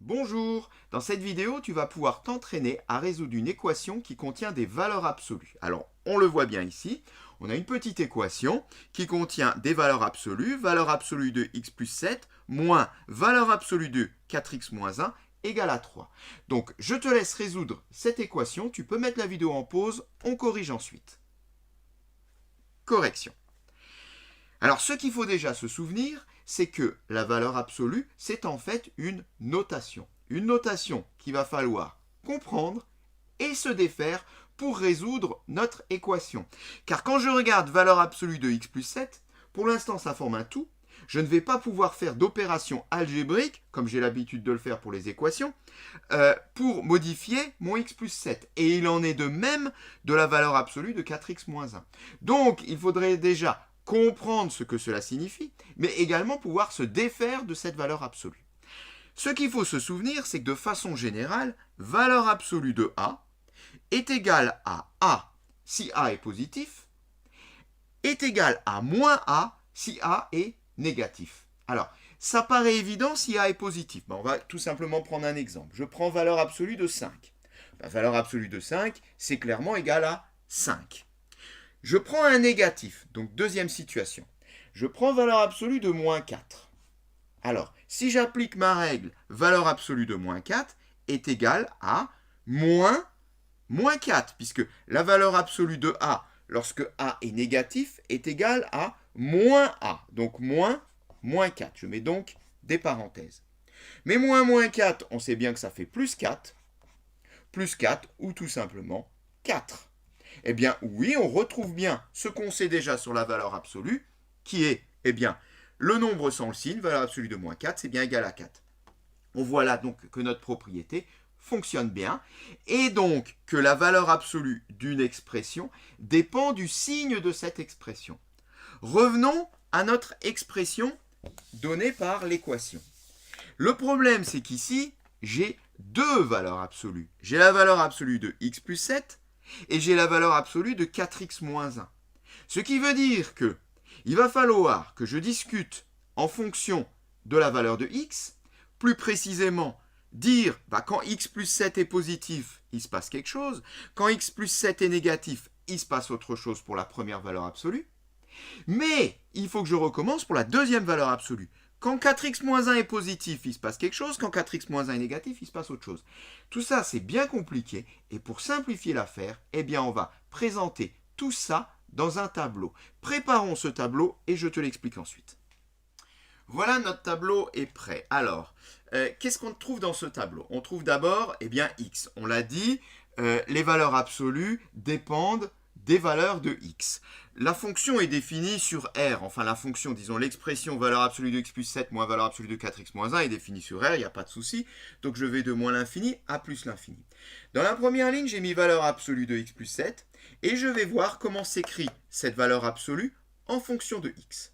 Bonjour, dans cette vidéo, tu vas pouvoir t'entraîner à résoudre une équation qui contient des valeurs absolues. Alors, on le voit bien ici, on a une petite équation qui contient des valeurs absolues, valeur absolue de x plus 7, moins valeur absolue de 4x moins 1, égale à 3. Donc, je te laisse résoudre cette équation, tu peux mettre la vidéo en pause, on corrige ensuite. Correction. Alors, ce qu'il faut déjà se souvenir, c'est que la valeur absolue, c'est en fait une notation. Une notation qu'il va falloir comprendre et se défaire pour résoudre notre équation. Car quand je regarde valeur absolue de x plus 7, pour l'instant ça forme un tout. Je ne vais pas pouvoir faire d'opération algébrique, comme j'ai l'habitude de le faire pour les équations, pour modifier mon x plus 7. Et il en est de même de la valeur absolue de 4x moins 1. Donc il faudrait déjà comprendre ce que cela signifie, mais également pouvoir se défaire de cette valeur absolue. Ce qu'il faut se souvenir, c'est que de façon générale, valeur absolue de A est égale à A si A est positif, est égale à moins A si A est négatif. Alors, ça paraît évident si A est positif. On va tout simplement prendre un exemple. Je prends valeur absolue de 5. La valeur absolue de 5, c'est clairement égal à 5. Je prends un négatif, donc deuxième situation. Je prends valeur absolue de moins 4. Alors, si j'applique ma règle, valeur absolue de moins 4 est égale à moins 4, puisque la valeur absolue de A, lorsque A est négatif, est égale à moins A, donc moins 4. Je mets donc des parenthèses. Mais moins 4, on sait bien que ça fait plus 4 ou tout simplement 4. Eh bien, oui, on retrouve bien ce qu'on sait déjà sur la valeur absolue, qui est, eh bien, le nombre sans le signe, valeur absolue de moins 4, c'est bien égal à 4. On voit là donc que notre propriété fonctionne bien, et donc que la valeur absolue d'une expression dépend du signe de cette expression. Revenons à notre expression donnée par l'équation. Le problème, c'est qu'ici, j'ai deux valeurs absolues. J'ai la valeur absolue de x plus 7, et j'ai la valeur absolue de 4x moins 1. Ce qui veut dire que il va falloir que je discute en fonction de la valeur de x, plus précisément dire quand x plus 7 est positif, il se passe quelque chose, quand x plus 7 est négatif, il se passe autre chose pour la première valeur absolue, mais il faut que je recommence pour la deuxième valeur absolue. Quand 4x moins 1 est positif, il se passe quelque chose. Quand 4x moins 1 est négatif, il se passe autre chose. Tout ça, c'est bien compliqué. Et pour simplifier l'affaire, eh bien, on va présenter tout ça dans un tableau. Préparons ce tableau et je te l'explique ensuite. Voilà, notre tableau est prêt. Alors, qu'est-ce qu'on trouve dans ce tableau? On trouve d'abord, eh bien, x. On l'a dit, les valeurs absolues dépendent des valeurs de x. La fonction est définie sur R, enfin la fonction, disons l'expression valeur absolue de x plus 7 moins valeur absolue de 4x moins 1 est définie sur R, il n'y a pas de souci. Donc je vais de moins l'infini à plus l'infini. Dans la première ligne, j'ai mis valeur absolue de x plus 7 et je vais voir comment s'écrit cette valeur absolue en fonction de x.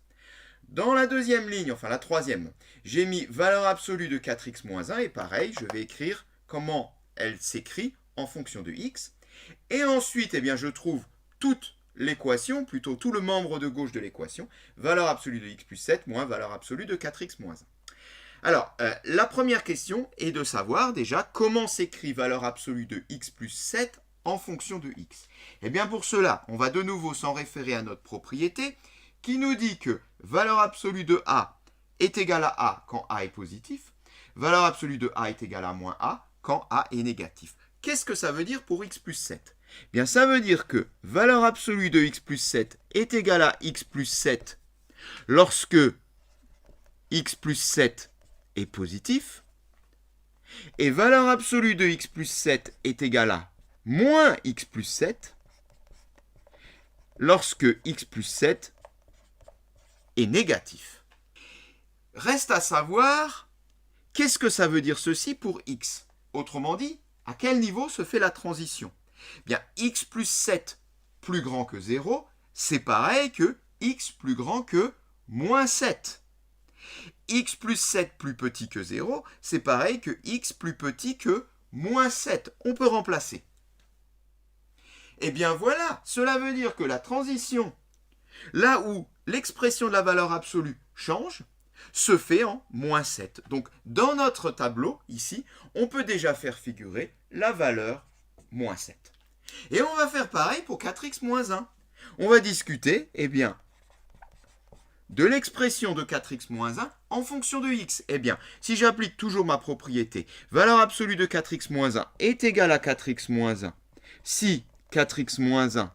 Dans la deuxième ligne, enfin la troisième, j'ai mis valeur absolue de 4x moins 1 et pareil, je vais écrire comment elle s'écrit en fonction de x. Et ensuite, eh bien, je trouve toute l'équation, plutôt tout le membre de gauche de l'équation, valeur absolue de x plus 7 moins valeur absolue de 4x moins 1. Alors, la première question est de savoir déjà comment s'écrit valeur absolue de x plus 7 en fonction de x. Et bien pour cela, on va de nouveau s'en référer à notre propriété qui nous dit que valeur absolue de a est égale à a quand a est positif, valeur absolue de a est égale à moins a quand a est négatif. Qu'est-ce que ça veut dire pour x plus 7? Bien, ça veut dire que valeur absolue de x plus 7 est égale à x plus 7 lorsque x plus 7 est positif, et valeur absolue de x plus 7 est égale à moins x plus 7 lorsque x plus 7 est négatif. Reste à savoir, qu'est-ce que ça veut dire ceci pour x? Autrement dit, à quel niveau se fait la transition? Bien, x plus 7 plus grand que 0, c'est pareil que x plus grand que moins 7. X plus 7 plus petit que 0, c'est pareil que x plus petit que moins 7. On peut remplacer. Eh bien voilà, cela veut dire que la transition, là où l'expression de la valeur absolue change, se fait en moins 7. Donc, dans notre tableau, ici, on peut déjà faire figurer la valeur moins 7. Et on va faire pareil pour 4x moins 1. On va discuter, eh bien, de l'expression de 4x moins 1 en fonction de x. Eh bien, si j'applique toujours ma propriété, valeur absolue de 4x moins 1 est égale à 4x moins 1 si 4x moins 1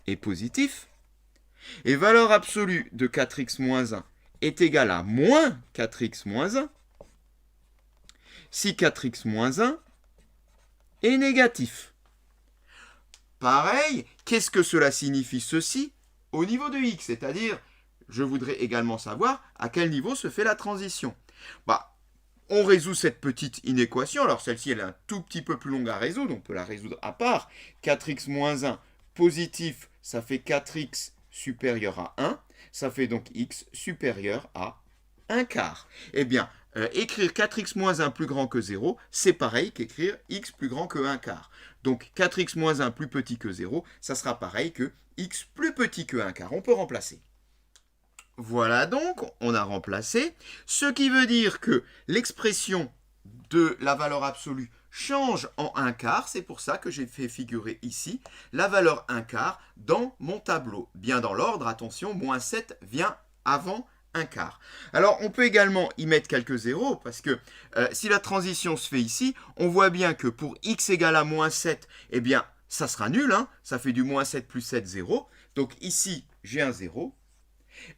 est positif, et valeur absolue de 4x moins 1 est égale à moins 4x moins 1 si 4x moins 1 est négatif. Pareil, qu'est-ce que cela signifie ceci au niveau de x? C'est-à-dire, je voudrais également savoir à quel niveau se fait la transition. On résout cette petite inéquation. Alors celle-ci, elle est un tout petit peu plus longue à résoudre. On peut la résoudre à part. 4x moins 1 positif, ça fait 4x supérieur à 1. Ça fait donc x supérieur à 1 quart. Eh bien, écrire 4x moins 1 plus grand que 0, c'est pareil qu'écrire x plus grand que 1 quart. Donc 4x moins 1 plus petit que 0, ça sera pareil que x plus petit que 1 quart. On peut remplacer. Voilà donc, on a remplacé, ce qui veut dire que l'expression de la valeur absolue change en 1 quart, c'est pour ça que j'ai fait figurer ici la valeur 1 quart dans mon tableau. Bien dans l'ordre, attention, moins 7 vient avant 1 quart. Alors, on peut également y mettre quelques zéros, parce que si la transition se fait ici, on voit bien que pour x égale à moins 7, eh bien, ça sera nul, hein, ça fait du moins 7 plus 7, 0. Donc ici, j'ai un 0.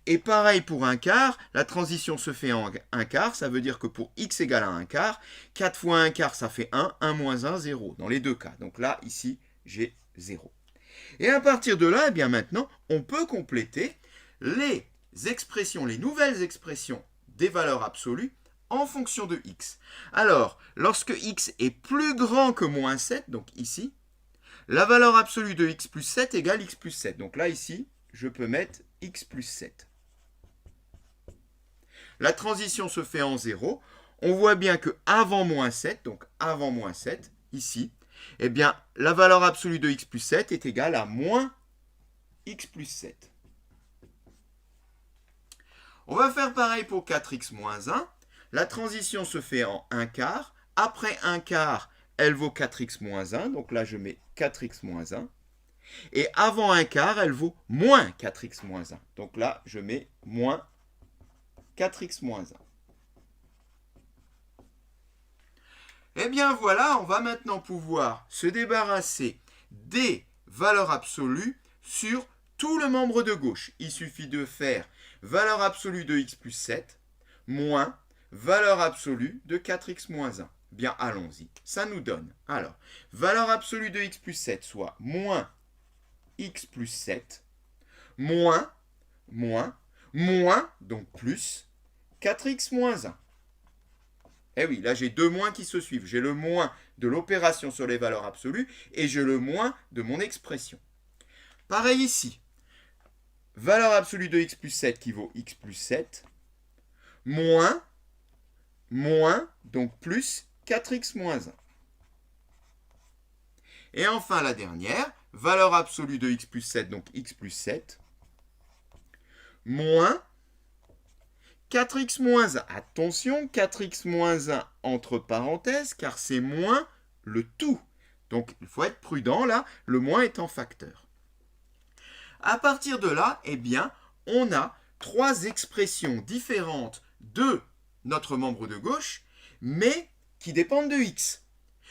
Et pareil pour 1 quart, la transition se fait en 1 quart, ça veut dire que pour x égale à 1 quart, 4 fois 1 quart, ça fait 1, 1 moins 1, 0, dans les deux cas. Donc là, ici, j'ai 0. Et à partir de là, eh bien maintenant, on peut compléter les expressions, les nouvelles expressions des valeurs absolues en fonction de x. Alors, lorsque x est plus grand que moins 7, donc ici, la valeur absolue de x plus 7 égale x plus 7. Donc là, ici, je peux mettre x plus 7. La transition se fait en 0. On voit bien que avant moins 7, donc avant moins 7, ici, eh bien, la valeur absolue de x plus 7 est égale à moins x plus 7. On va faire pareil pour 4x moins 1. La transition se fait en 1 quart. Après 1 quart, elle vaut 4x moins 1. Donc là, je mets 4x moins 1. Et avant 1 quart, elle vaut moins 4x moins 1. Donc là, je mets moins 4x moins 1. Eh bien voilà, on va maintenant pouvoir se débarrasser des valeurs absolues sur tout le membre de gauche. Il suffit de faire valeur absolue de x plus 7 moins valeur absolue de 4x moins 1. Bien, allons-y. Ça nous donne, alors, valeur absolue de x plus 7, soit moins x plus 7, moins, donc plus, 4x moins 1. Eh oui, là j'ai deux moins qui se suivent. J'ai le moins de l'opération sur les valeurs absolues et j'ai le moins de mon expression. Pareil ici. Valeur absolue de x plus 7 qui vaut x plus 7, moins, donc plus 4x moins 1. Et enfin la dernière, valeur absolue de x plus 7, donc x plus 7, moins 4x moins 1. Attention, 4x moins 1 entre parenthèses, car c'est moins le tout. Donc il faut être prudent là, le moins étant facteur. À partir de là, eh bien, on a trois expressions différentes de notre membre de gauche, mais qui dépendent de x.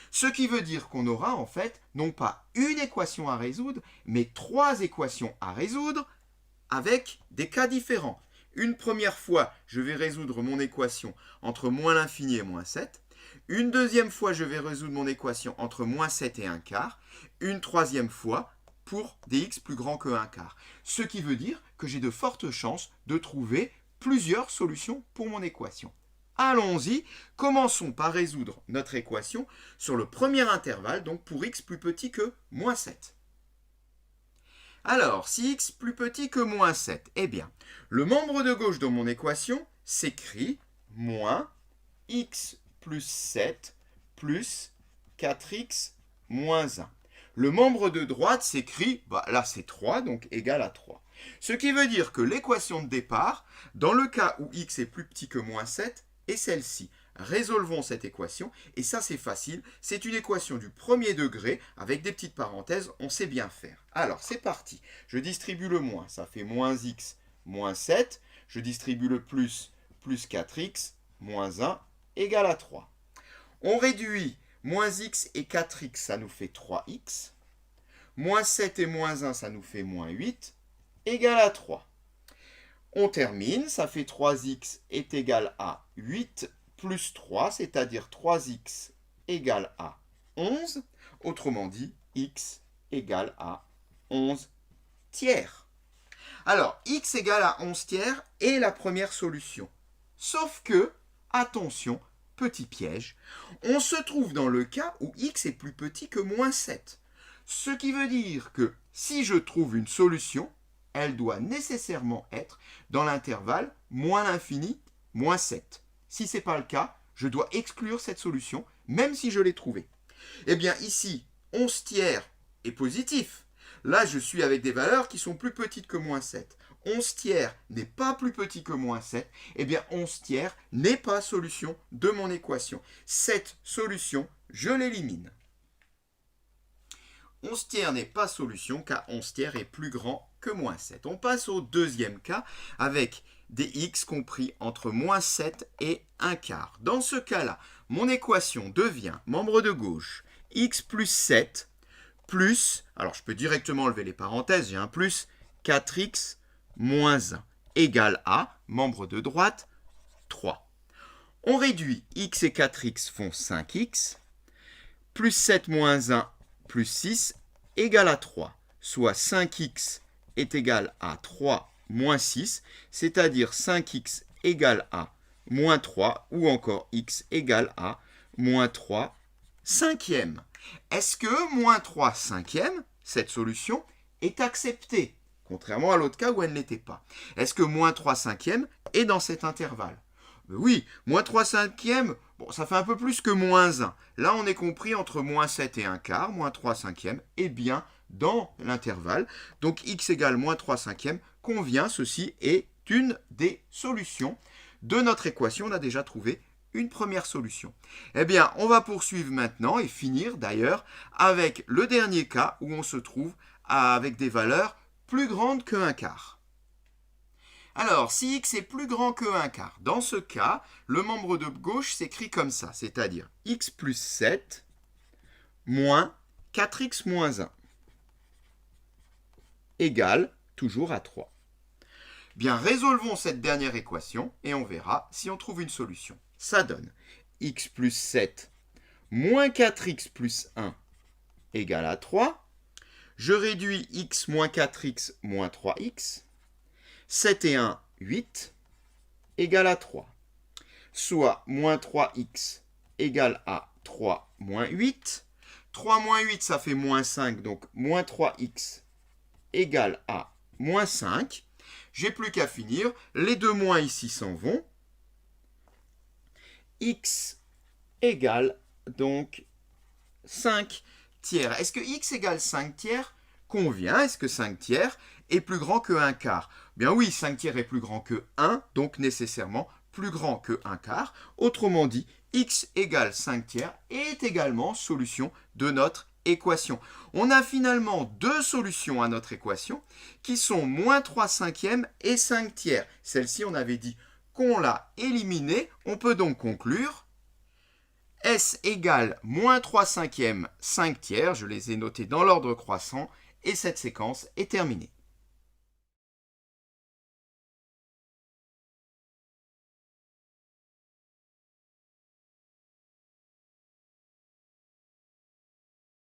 Ce qui veut dire qu'on aura en fait non pas une équation à résoudre, mais trois équations à résoudre avec des cas différents. Une première fois, je vais résoudre mon équation entre moins l'infini et moins 7. Une deuxième fois, je vais résoudre mon équation entre moins 7 et 1 quart. Une troisième fois, pour des x plus grands que 1 quart. Ce qui veut dire que j'ai de fortes chances de trouver plusieurs solutions pour mon équation. Allons-y, commençons par résoudre notre équation sur le premier intervalle, donc pour x plus petit que moins 7. Alors, si x plus petit que moins 7, eh bien, le membre de gauche de mon équation s'écrit moins x plus 7 plus 4x moins 1. Le membre de droite s'écrit, là c'est 3, donc égal à 3. Ce qui veut dire que l'équation de départ, dans le cas où x est plus petit que moins 7, est celle-ci. Résolvons cette équation, et ça c'est facile, c'est une équation du premier degré, avec des petites parenthèses, on sait bien faire. Alors c'est parti, je distribue le moins, ça fait moins x moins 7, je distribue le plus 4x, moins 1, égale à 3. On réduit moins x et 4x, ça nous fait 3x, moins 7 et moins 1, ça nous fait moins 8, égale à 3. On termine, ça fait 3x est égal à 8 plus 3, c'est-à-dire 3x égale à 11. Autrement dit, x égale à 11 tiers. Alors, x égale à 11 tiers est la première solution. Sauf que, attention, petit piège, on se trouve dans le cas où x est plus petit que moins 7. Ce qui veut dire que si je trouve une solution, elle doit nécessairement être dans l'intervalle moins l'infini, moins 7. Si ce n'est pas le cas, je dois exclure cette solution, même si je l'ai trouvée. Eh bien ici, 11 tiers est positif. Là, je suis avec des valeurs qui sont plus petites que moins 7. 11 tiers n'est pas plus petit que moins 7. Eh bien 11 tiers n'est pas solution de mon équation. Cette solution, je l'élimine. 11 tiers n'est pas solution car 11 tiers est plus grand que moins 7. On passe au deuxième cas avec des x compris entre moins 7 et 1 quart. Dans ce cas-là, mon équation devient, membre de gauche, x plus 7 plus, alors je peux directement enlever les parenthèses, j'ai un plus, 4x moins 1 égale à, membre de droite, 3. On réduit x et 4x font 5x, plus 7 moins 1 plus 6 égale à 3, soit 5x est égal à 3 moins 6, c'est-à-dire 5x égale à moins 3, ou encore x égale à moins 3 cinquième. Est-ce que moins 3 cinquième, cette solution, est acceptée, contrairement à l'autre cas où elle n'était pas? Est-ce que moins 3 cinquième est dans cet intervalle? Oui, moins 3 cinquième, bon, ça fait un peu plus que moins 1. Là, on est compris entre moins 7 et 1 quart, moins 3 cinquième est bien dans l'intervalle. Donc, x égale moins 3 cinquième convient, ceci est une des solutions de notre équation. On a déjà trouvé une première solution. Eh bien, on va poursuivre maintenant et finir d'ailleurs avec le dernier cas où on se trouve avec des valeurs plus grandes que 1 quart. Alors, si x est plus grand que 1 quart, dans ce cas, le membre de gauche s'écrit comme ça, c'est-à-dire x plus 7 moins 4x moins 1 égale toujours à 3. Bien, résolvons cette dernière équation et on verra si on trouve une solution. Ça donne x plus 7 moins 4x plus 1 égale à 3. Je réduis x moins 4x moins 3x. 7 et 1, 8, égale à 3. Soit moins 3x égale à 3 moins 8. 3 moins 8, ça fait moins 5, donc moins 3x égale à moins 5. J'ai plus qu'à finir. Les deux moins ici s'en vont. X égale donc 5 tiers. Est-ce que x égale 5 tiers convient? Est-ce que 5 tiers est plus grand que 1 quart? Bien oui, 5 tiers est plus grand que 1, donc nécessairement plus grand que 1 quart. Autrement dit, x égale 5 tiers est également solution de notre équation. On a finalement deux solutions à notre équation qui sont moins 3 cinquièmes et 5 tiers. Celle-ci, on avait dit qu'on l'a éliminée. On peut donc conclure S égale moins 3 cinquièmes, 5 tiers. Je les ai notés dans l'ordre croissant et cette séquence est terminée.